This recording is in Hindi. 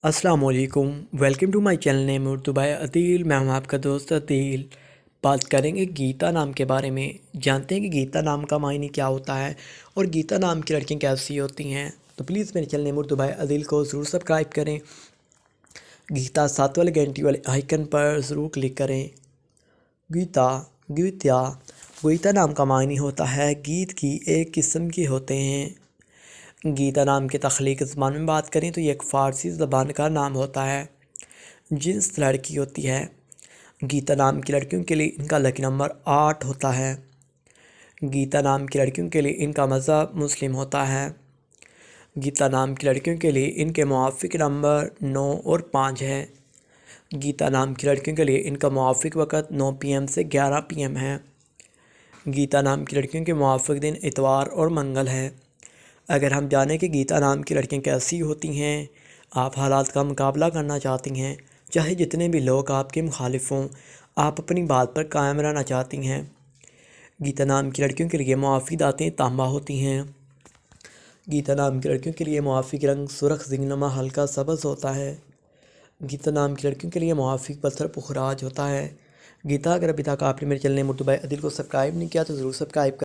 अस्सलाम वालेकुम। Welcome to my channel name Urdu by Adeel. मैं हूं आपका दोस्त अदील। बात करेंगे गीता नाम के बारे में। जानते हैं कि गीता नाम का मायने क्या होता है और गीता नाम की लड़कियां कैसी होती हैं। तो प्लीज़ मेरे channel name Urdu by Adeel को ज़रूर सब्सक्राइब करें। गीता साथ वाले घंटी वाले आइकन पर ज़रूर क्लिक करें। गीता गीता गीता नाम का मायने होता है गीत की एक किस्म की होते हैं। गीता नाम के तख्लीक ज़बान में बात करें तो ये एक फ़ारसी ज़बान का नाम होता है। जिन्स लड़की होती है। गीता नाम की लड़कियों के लिए इनका लकी नंबर 8 होता है। गीता नाम की लड़कियों के लिए इनका मज़हब मुस्लिम होता है। गीता नाम की लड़कियों के लिए इनके मुआफ़िक नंबर 9 और 5 है। गीता नाम की लड़कियों के लिए इनका मुआफ़िक वक़्त 9 PM से 11 PM है। गीता नाम की लड़कियों के मुआफ़िक दिन इतवार और मंगल है। अगर हम जानें कि गीता नाम की लड़कियां कैसी होती हैं, आप हालात का मुकाबला करना चाहती हैं, चाहे जितने भी लोग आपके मुखालिफ हों, आप अपनी बात पर कायम रहना चाहती हैं। गीता नाम की लड़कियों के लिए मुआफ़ी दातें तांबा होती हैं। गीता नाम की लड़कियों के लिए मुआफ़ी रंग सुरख जिंगनमा हल्का सब्ज़ होता है। गीता नाम की लड़कियों के लिए मुआफ़ी पत्थर पुखराज होता है। गीता अगर अभी तक आपने मेरे चैनल मुर्तबा अदिल को सब्सक्राइब नहीं किया तो ज़रूर सब्सक्राइब